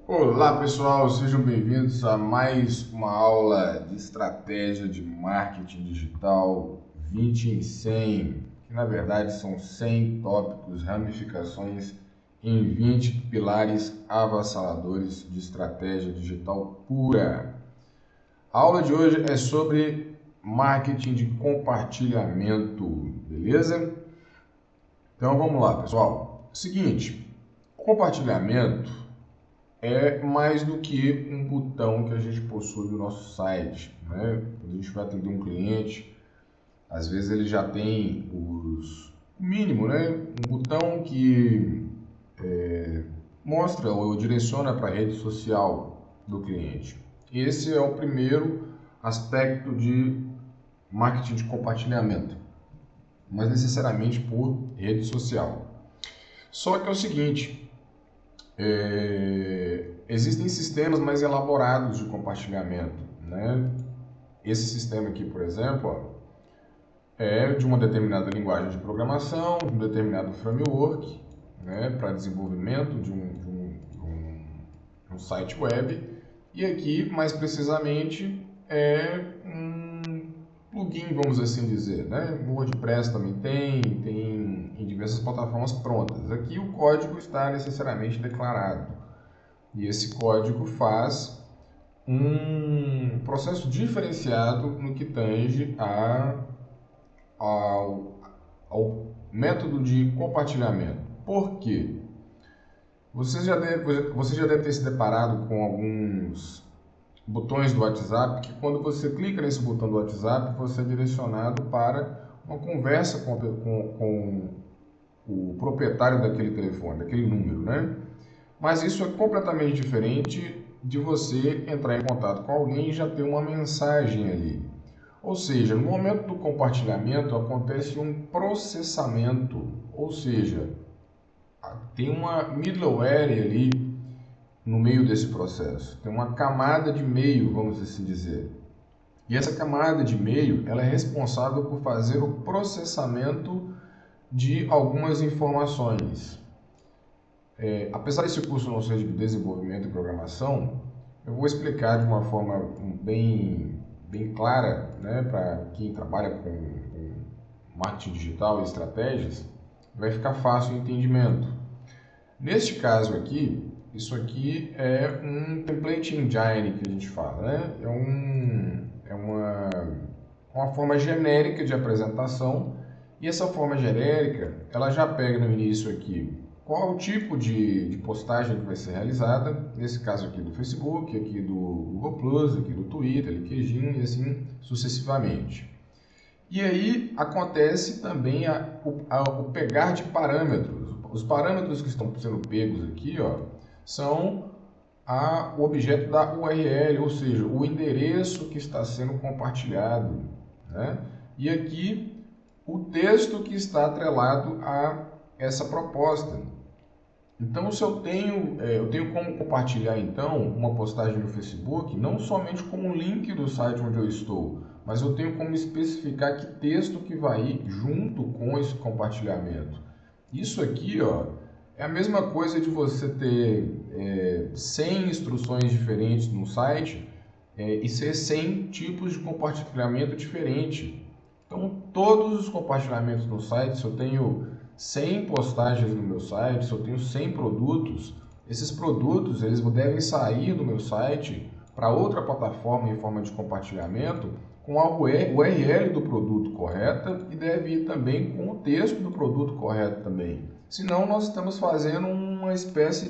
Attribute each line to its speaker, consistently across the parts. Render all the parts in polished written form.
Speaker 1: Olá pessoal, sejam bem-vindos a mais uma aula de estratégia de marketing digital 20 em 100, que na verdade são 100 tópicos, ramificações em 20 pilares avassaladores de estratégia digital pura. A aula de hoje é sobre marketing de compartilhamento, beleza? Então vamos lá, pessoal. Seguinte, compartilhamento é mais do que um botão que a gente possui no nosso site, né? Quando a gente vai atender um cliente, às vezes ele já tem o mínimo, né? Um botão que mostra ou direciona para a rede social do cliente. Esse é o primeiro aspecto de marketing de compartilhamento, mas necessariamente por rede social. Só que é o seguinte, existem sistemas mais elaborados de compartilhamento, né? Esse sistema aqui, por exemplo, ó, é de uma determinada linguagem de programação, de um determinado framework, né, para desenvolvimento de um site web. E aqui, mais precisamente, é um plugin, vamos assim dizer, né? O WordPress também tem em diversas plataformas prontas. Aqui o código está necessariamente declarado. E esse código faz um processo diferenciado no que tange ao método de compartilhamento. Por quê? Você já deve ter se deparado com alguns botões do WhatsApp que quando você clica nesse botão do WhatsApp, você é direcionado para uma conversa com o proprietário daquele telefone, daquele número, né? Mas isso é completamente diferente de você entrar em contato com alguém e já ter uma mensagem ali. Ou seja, no momento do compartilhamento acontece um processamento, ou seja, tem uma middleware ali no meio desse processo, tem uma camada de meio, vamos assim dizer. E essa camada de meio, ela é responsável por fazer o processamento de algumas informações. Apesar desse curso não ser de desenvolvimento e programação, eu vou explicar de uma forma bem clara, né, para quem trabalha com marketing digital e estratégias, vai ficar fácil o entendimento. Neste caso aqui, isso aqui é um template engine que a gente fala, né? Uma forma genérica de apresentação, e essa forma genérica, ela já pega no início aqui qual o tipo de postagem que vai ser realizada, nesse caso aqui do Facebook, aqui do Google+, aqui do Twitter, LinkedIn e assim sucessivamente. E aí acontece também o pegar de parâmetros. Os parâmetros que estão sendo pegos aqui, ó, são o objeto da URL, ou seja, o endereço que está sendo compartilhado, né? E aqui o texto que está atrelado a essa proposta. Então, se eu tenho como compartilhar então uma postagem no Facebook, não somente com um link do site onde eu estou, mas eu tenho como especificar que texto que vai ir junto com esse compartilhamento. Isso aqui, ó, é a mesma coisa de você ter 100 instruções diferentes no site e ser 100 tipos de compartilhamento diferente. Então, todos os compartilhamentos no site, se eu tenho 100 postagens no meu site, se eu tenho 100 produtos, esses produtos eles devem sair do meu site para outra plataforma em forma de compartilhamento com a URL do produto correta e deve ir também com o texto do produto correto também. Senão nós estamos fazendo uma espécie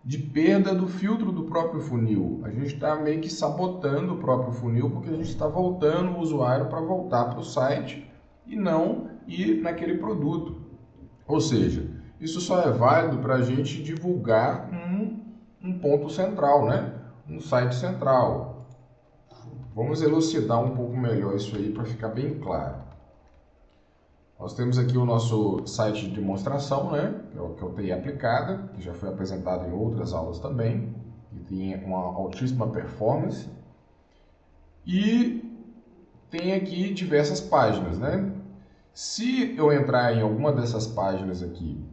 Speaker 1: de perda do filtro do próprio funil. A gente está meio que sabotando o próprio funil porque a gente está voltando o usuário para voltar para o site e não ir naquele produto. Ou seja, isso só é válido para a gente divulgar um ponto central, né? Um site central. Vamos elucidar um pouco melhor isso aí para ficar bem claro. Nós temos aqui o nosso site de demonstração, né? Que é o TI aplicada, que já foi apresentado em outras aulas também, que tem uma altíssima performance. E tem aqui diversas páginas, né? Se eu entrar em alguma dessas páginas aqui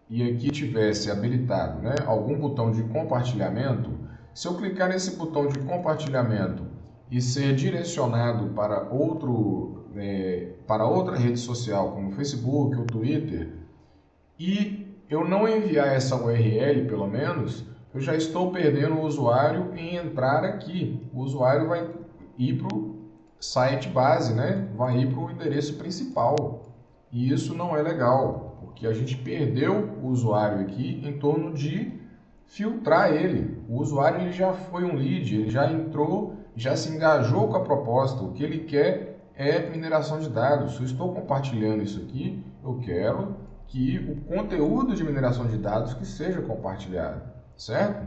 Speaker 1: e aqui tivesse habilitado, né, algum botão de compartilhamento, se eu clicar nesse botão de compartilhamento e ser direcionado para outra rede social, como o Facebook ou Twitter, e eu não enviar essa URL, pelo menos, eu já estou perdendo o usuário em entrar aqui. O usuário vai ir para o site base, né? Vai ir para o endereço principal. E isso não é legal, porque a gente perdeu o usuário aqui em torno de filtrar ele. O usuário ele já foi um lead, ele já entrou, já se engajou com a proposta. O que ele quer é mineração de dados. Se eu estou compartilhando isso aqui, eu quero que o conteúdo de mineração de dados que seja compartilhado, certo?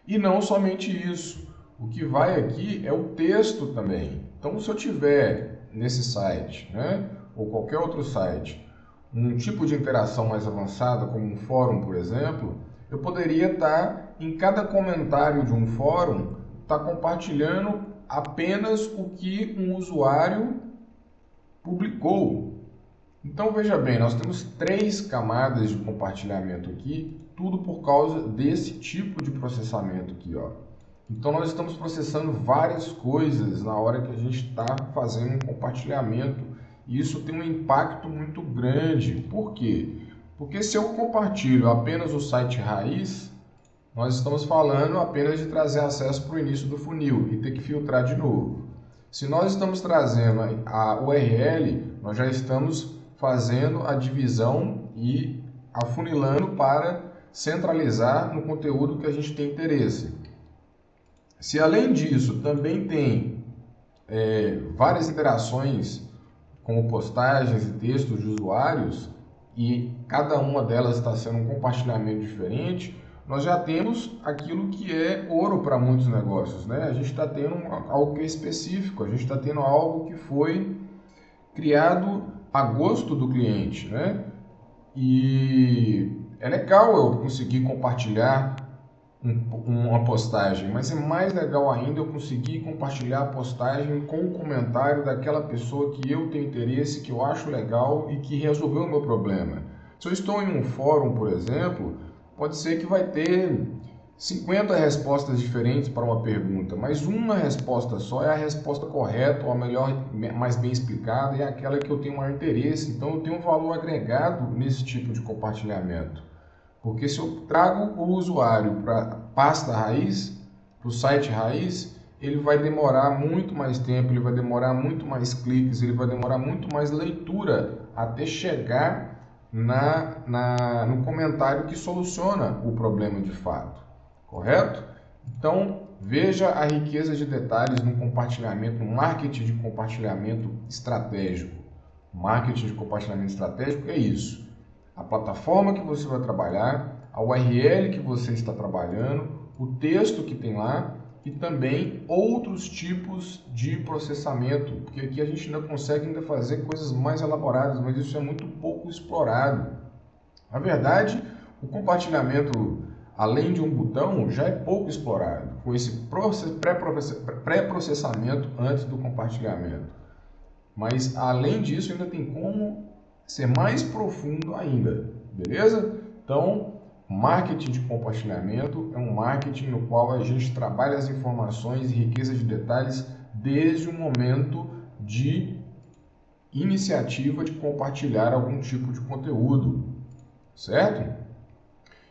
Speaker 1: E não somente isso. O que vai aqui é o texto também. Então, se eu tiver nesse site, né, ou qualquer outro site, um tipo de interação mais avançada, como um fórum, por exemplo, eu poderia estar, em cada comentário de um fórum, estar compartilhando apenas o que um usuário publicou. Então, veja bem, nós temos 3 camadas de compartilhamento aqui, tudo por causa desse tipo de processamento aqui, ó. Então, nós estamos processando várias coisas na hora que a gente está fazendo um compartilhamento. E isso tem um impacto muito grande. Por quê? Porque se eu compartilho apenas o site raiz, nós estamos falando apenas de trazer acesso para o início do funil e ter que filtrar de novo. Se nós estamos trazendo a URL, nós já estamos fazendo a divisão e afunilando para centralizar no conteúdo que a gente tem interesse. Se além disso também tem várias interações, como postagens e textos de usuários, e cada uma delas está sendo um compartilhamento diferente, nós já temos aquilo que é ouro para muitos negócios, né? A gente está tendo algo que é específico, a gente está tendo algo que foi criado a gosto do cliente, né? E é legal eu conseguir compartilhar uma postagem, mas é mais legal ainda eu conseguir compartilhar a postagem com o comentário daquela pessoa que eu tenho interesse, que eu acho legal e que resolveu o meu problema. Se eu estou em um fórum, por exemplo, pode ser que vai ter 50 respostas diferentes para uma pergunta, mas uma resposta só é a resposta correta, ou a melhor, mais bem explicada, e é aquela que eu tenho maior interesse. Então eu tenho um valor agregado nesse tipo de compartilhamento. Porque se eu trago o usuário para a pasta raiz, para o site raiz, ele vai demorar muito mais tempo, ele vai demorar muito mais cliques, ele vai demorar muito mais leitura até chegar no comentário que soluciona o problema de fato. Correto? Então, veja a riqueza de detalhes no compartilhamento, no marketing de compartilhamento estratégico. Marketing de compartilhamento estratégico é isso. A plataforma que você vai trabalhar, a URL que você está trabalhando, o texto que tem lá e também outros tipos de processamento, porque aqui a gente ainda consegue fazer coisas mais elaboradas, mas isso é muito pouco explorado. Na verdade, o compartilhamento, além de um botão, já é pouco explorado, com esse pré-processamento antes do compartilhamento. Mas, além disso, ainda tem como ser mais profundo ainda, beleza? Então, marketing de compartilhamento é um marketing no qual a gente trabalha as informações e riqueza de detalhes desde o momento de iniciativa de compartilhar algum tipo de conteúdo, certo?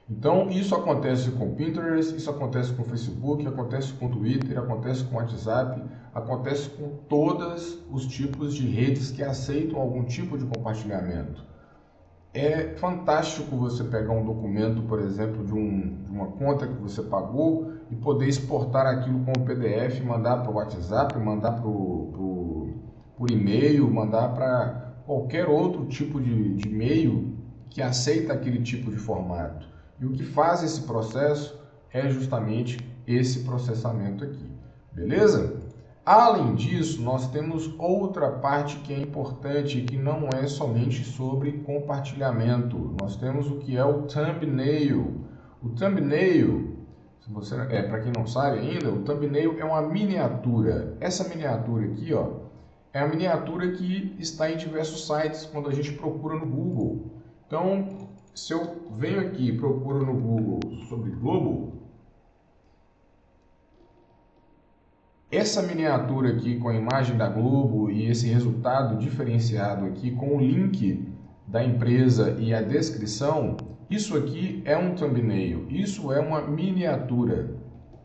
Speaker 1: Então, isso acontece com o Pinterest, isso acontece com o Facebook, acontece com o Twitter, acontece com o WhatsApp, acontece com todos os tipos de redes que aceitam algum tipo de compartilhamento. É fantástico você pegar um documento, por exemplo, de uma conta que você pagou e poder exportar aquilo como PDF, mandar para o WhatsApp, mandar por e-mail, mandar para qualquer outro tipo de e-mail que aceita aquele tipo de formato. E o que faz esse processo é justamente esse processamento aqui, beleza? Além disso, nós temos outra parte que é importante e que não é somente sobre compartilhamento. Nós temos o que é o thumbnail. O thumbnail, para quem não sabe ainda, o thumbnail é uma miniatura. Essa miniatura aqui, ó, é a miniatura que está em diversos sites quando a gente procura no Google. Então, se eu venho aqui e procuro no Google sobre Globo, essa miniatura aqui com a imagem da Globo e esse resultado diferenciado aqui com o link da empresa e a descrição, isso aqui é um thumbnail, isso é uma miniatura.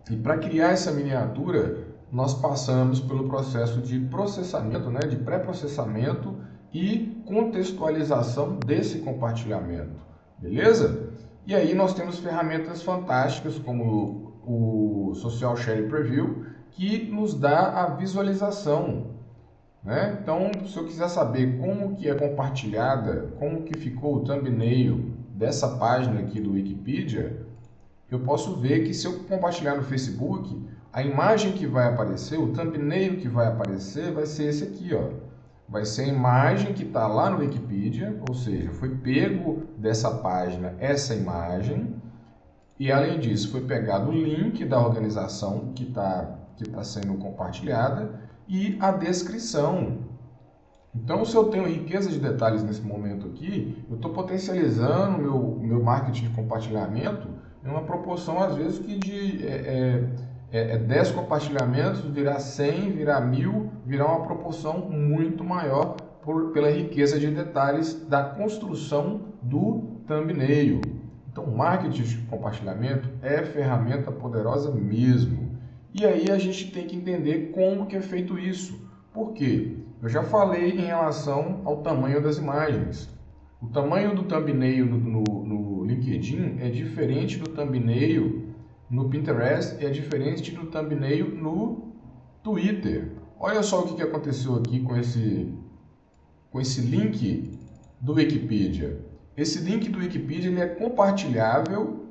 Speaker 1: E para criar essa miniatura, nós passamos pelo processo de processamento, né, de pré-processamento e contextualização desse compartilhamento, beleza? E aí nós temos ferramentas fantásticas como o Social Share Preview, que nos dá a visualização, né? Então, se eu quiser saber como que é compartilhada, como que ficou o thumbnail dessa página aqui do Wikipedia, eu posso ver que se eu compartilhar no Facebook, a imagem que vai aparecer, o thumbnail que vai aparecer, vai ser esse aqui, ó. Vai ser a imagem que está lá no Wikipedia, ou seja, foi pego dessa página essa imagem, e além disso, foi pegado o link da organização que está sendo compartilhada e a descrição. Então, se eu tenho riqueza de detalhes nesse momento aqui, eu estou potencializando o meu marketing de compartilhamento em uma proporção, às vezes, que de 10 compartilhamentos virar 100, virar 1000, virar uma proporção muito maior pela riqueza de detalhes da construção do thumbnail. Então, marketing de compartilhamento é ferramenta poderosa mesmo. E aí a gente tem que entender como que é feito isso. Por quê? Eu já falei em relação ao tamanho das imagens. O tamanho do thumbnail no LinkedIn é diferente do thumbnail no Pinterest, é diferente do thumbnail no Twitter. Olha só o que aconteceu aqui com esse link do Wikipedia. Esse link do Wikipedia ele é compartilhável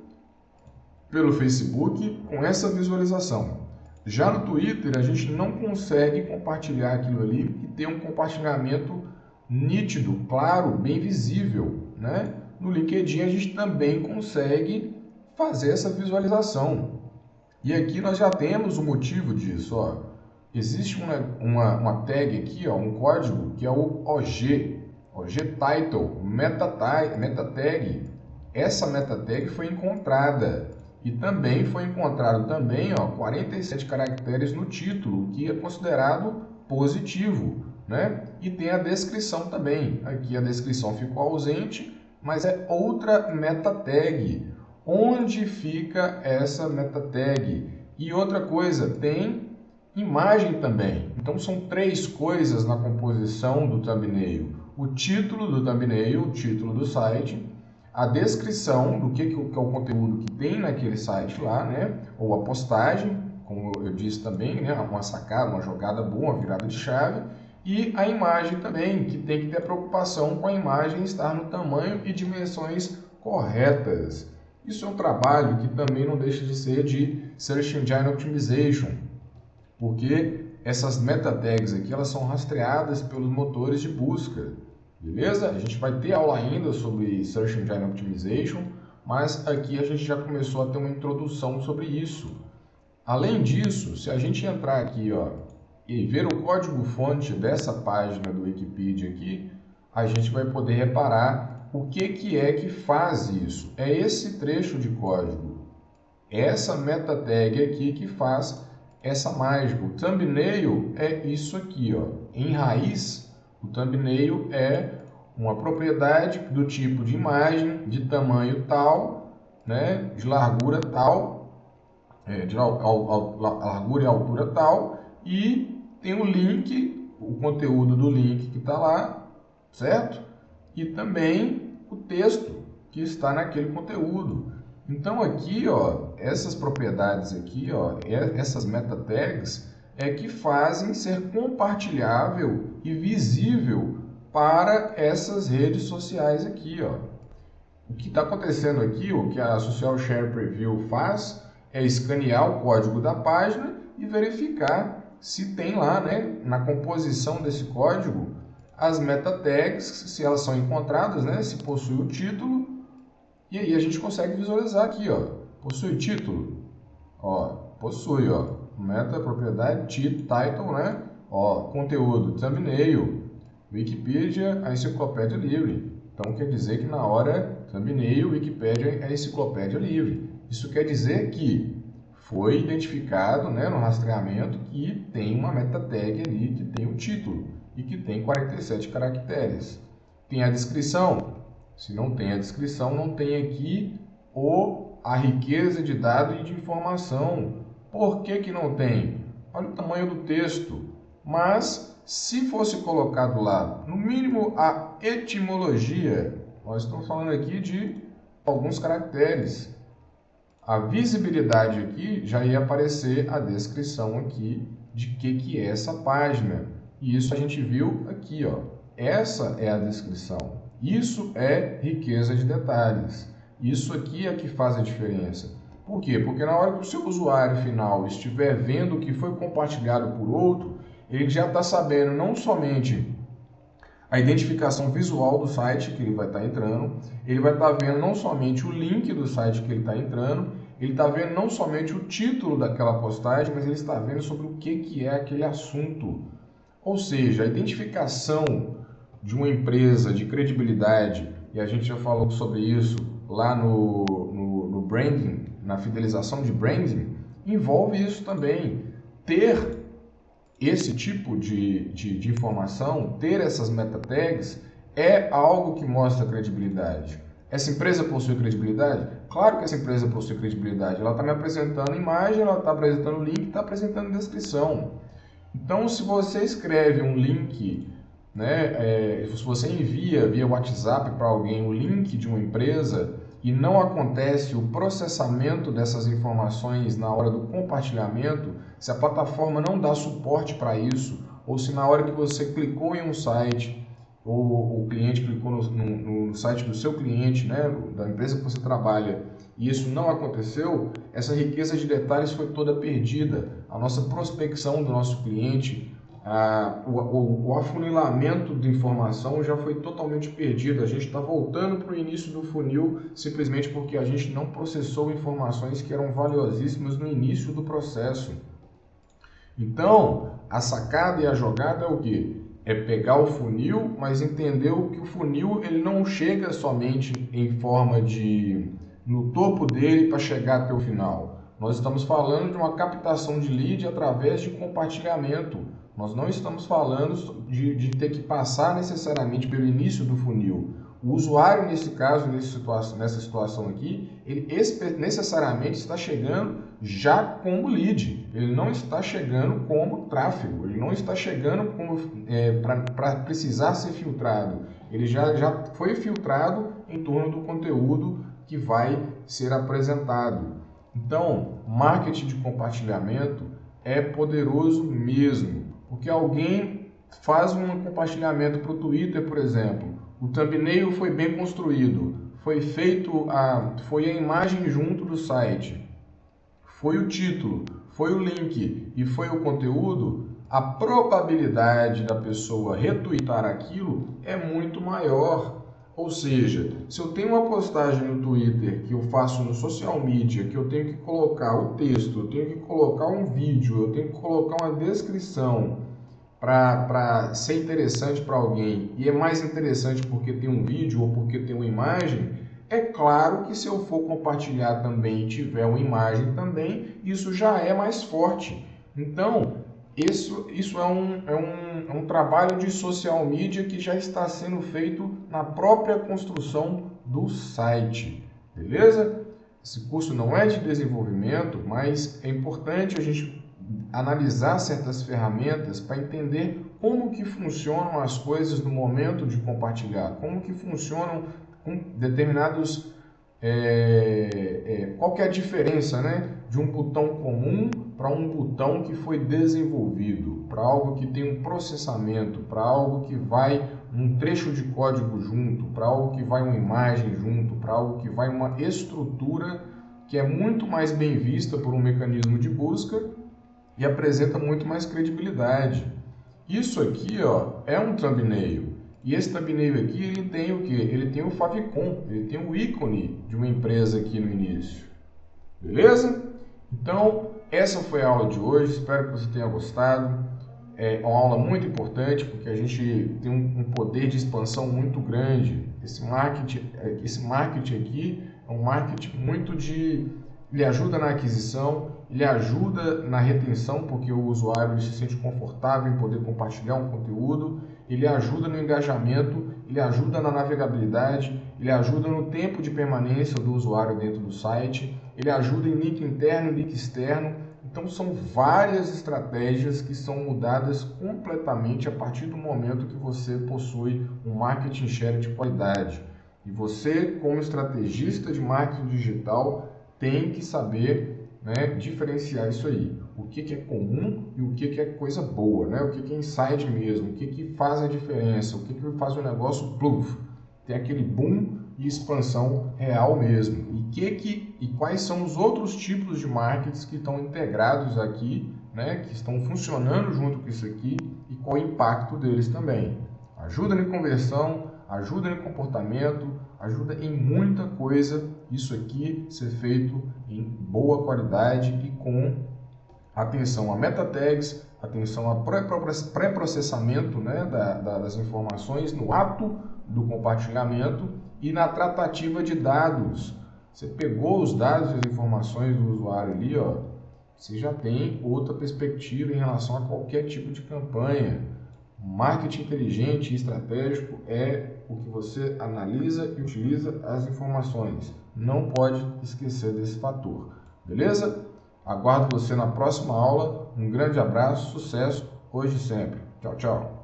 Speaker 1: pelo Facebook com essa visualização. Já no Twitter, a gente não consegue compartilhar aquilo ali e ter um compartilhamento nítido, claro, bem visível, né? No LinkedIn, a gente também consegue fazer essa visualização. E aqui nós já temos o motivo disso, ó. Existe uma tag aqui, ó, um código, que é o OG Title, meta tag. Essa meta tag foi encontrada. E também foi encontrado 47 caracteres no título, que é considerado positivo, né? E tem a descrição também. Aqui a descrição ficou ausente, mas é outra meta tag. Onde fica essa meta tag? E outra coisa, tem imagem também. Então são 3 coisas na composição do thumbnail. O título do thumbnail, o título do site, a descrição do que é o conteúdo que tem naquele site lá, né? Ou a postagem, como eu disse também, né? Uma sacada, uma jogada boa, uma virada de chave. E a imagem também, que tem que ter preocupação com a imagem estar no tamanho e dimensões corretas. Isso é um trabalho que também não deixa de ser de Search Engine Optimization, porque essas meta tags aqui elas são rastreadas pelos motores de busca. Beleza? A gente vai ter aula ainda sobre Search Engine Optimization, mas aqui a gente já começou a ter uma introdução sobre isso. Além disso, se a gente entrar aqui, ó, e ver o código-fonte dessa página do Wikipedia aqui, a gente vai poder reparar o que é que faz isso. É esse trecho de código, essa meta tag aqui que faz essa mágica. O thumbnail é isso aqui, ó. Em raiz, o thumbnail é uma propriedade do tipo de imagem, de tamanho tal, né, de largura tal, de largura e altura tal, e tem o link, o conteúdo do link que está lá, certo? E também o texto que está naquele conteúdo. Então aqui, ó, essas propriedades aqui, ó, essas meta tags é que fazem ser compartilhável e visível para essas redes sociais aqui, ó. O que está acontecendo aqui, o que a Social Share Preview faz é escanear o código da página e verificar se tem lá, né, na composição desse código, as meta tags, se elas são encontradas, né, se possui o título, e aí a gente consegue visualizar aqui, ó, possui título, ó, possui, ó, meta, propriedade, title, né, ó, conteúdo, thumbnail, Wikipedia, a enciclopédia livre. Então quer dizer que na hora thumbnail, Wikipédia é enciclopédia livre. Isso quer dizer que foi identificado, né, no rastreamento que tem uma meta tag ali, que tem o título e que tem 47 caracteres. Tem a descrição. Se não tem a descrição, não tem aqui a riqueza de dados e de informação. Por que que não tem? Olha o tamanho do texto. Mas, se fosse colocado lá, no mínimo, a etimologia, nós estamos falando aqui de alguns caracteres. A visibilidade aqui já ia aparecer a descrição aqui de que é essa página. E isso a gente viu aqui, ó. Essa é a descrição. Isso é riqueza de detalhes. Isso aqui é que faz a diferença. Por quê? Porque na hora que o seu usuário final estiver vendo o que foi compartilhado por outro, ele já está sabendo não somente a identificação visual do site que ele vai estar entrando, ele vai estar vendo não somente o link do site que ele está entrando, ele está vendo não somente o título daquela postagem, mas ele está vendo sobre o que é aquele assunto. Ou seja, a identificação de uma empresa de credibilidade, e a gente já falou sobre isso lá no branding, na fidelização de branding, envolve isso também. Ter esse tipo de informação, ter essas meta tags, é algo que mostra credibilidade. Essa empresa possui credibilidade? Claro que essa empresa possui credibilidade. Ela está me apresentando imagem, ela está apresentando link, está apresentando descrição. Então, se você escreve um link, né, se você envia via WhatsApp para alguém o link de uma empresa e não acontece o processamento dessas informações na hora do compartilhamento, se a plataforma não dá suporte para isso, ou se na hora que você clicou em um site, ou o cliente clicou no site do seu cliente, né, da empresa que você trabalha, e isso não aconteceu, essa riqueza de detalhes foi toda perdida. A nossa prospecção do nosso cliente, o afunilamento de informação já foi totalmente perdido. A gente está voltando para o início do funil simplesmente porque a gente não processou informações que eram valiosíssimas no início do processo. Então, a sacada e a jogada é o quê? É pegar o funil, mas entender que o funil ele não chega somente em forma de no topo dele para chegar até o final. Nós estamos falando de uma captação de lead através de compartilhamento. Nós não estamos falando de ter que passar necessariamente pelo início do funil. O usuário, nesse caso, nessa situação aqui, ele necessariamente está chegando já como lead. Ele não está chegando como tráfego. Ele não está chegando para precisar ser filtrado. Ele já foi filtrado em torno do conteúdo que vai ser apresentado. Então, marketing de compartilhamento é poderoso mesmo. Porque alguém faz um compartilhamento para o Twitter, por exemplo. O thumbnail foi bem construído, foi a imagem junto do site, foi o título, foi o link e foi o conteúdo, a probabilidade da pessoa retweetar aquilo é muito maior. Ou seja, se eu tenho uma postagem no Twitter que eu faço no social media, que eu tenho que colocar o texto, eu tenho que colocar um vídeo, eu tenho que colocar uma descrição para ser interessante para alguém, e é mais interessante porque tem um vídeo ou porque tem uma imagem, é claro que se eu for compartilhar também e tiver uma imagem também, isso já é mais forte. Então, isso é um trabalho de social media que já está sendo feito na própria construção do site, beleza? Esse curso não é de desenvolvimento, mas é importante a gente analisar certas ferramentas para entender como que funcionam as coisas no momento de compartilhar, como que funcionam com determinados... qual que é a diferença, né, de um botão comum para um botão que foi desenvolvido, para algo que tem um processamento, para algo que vai um trecho de código junto, para algo que vai uma imagem junto, para algo que vai uma estrutura que é muito mais bem vista por um mecanismo de busca e apresenta muito mais credibilidade. Isso aqui, ó, é um thumbnail. E esse thumbnail aqui, ele tem o quê? Ele tem o favicon, ele tem o ícone de uma empresa aqui no início. Beleza? Então, essa foi a aula de hoje. Espero que você tenha gostado. é uma aula muito importante porque a gente tem um poder de expansão muito grande. Esse marketing aqui é um marketing muito ele ajuda na aquisição, ele ajuda na retenção, porque o usuário ele se sente confortável em poder compartilhar um conteúdo, ele ajuda no engajamento, ele ajuda na navegabilidade, ele ajuda no tempo de permanência do usuário dentro do site, ele ajuda em link interno e link externo. Então são várias estratégias que são mudadas completamente a partir do momento que você possui um marketing share de qualidade. E você, como estrategista de marketing digital, tem que saber, né, diferenciar isso aí. O que é comum e o que é coisa boa, né? O que é inside mesmo, o que faz a diferença, o que faz o negócio pluf, tem aquele boom e expansão real mesmo. E quais são os outros tipos de markets que estão integrados aqui, né, que estão funcionando junto com isso aqui e qual o impacto deles também. Ajuda em conversão, ajuda em comportamento, ajuda em muita coisa isso aqui ser feito em boa qualidade e com atenção a meta tags, atenção a pré-processamento, né, das informações no ato do compartilhamento e na tratativa de dados. Você pegou os dados e as informações do usuário ali, ó, você já tem outra perspectiva em relação a qualquer tipo de campanha. Marketing inteligente e estratégico é o que você analisa e utiliza as informações. Não pode esquecer desse fator. Beleza? Aguardo você na próxima aula. Um grande abraço, sucesso, hoje e sempre. Tchau, tchau.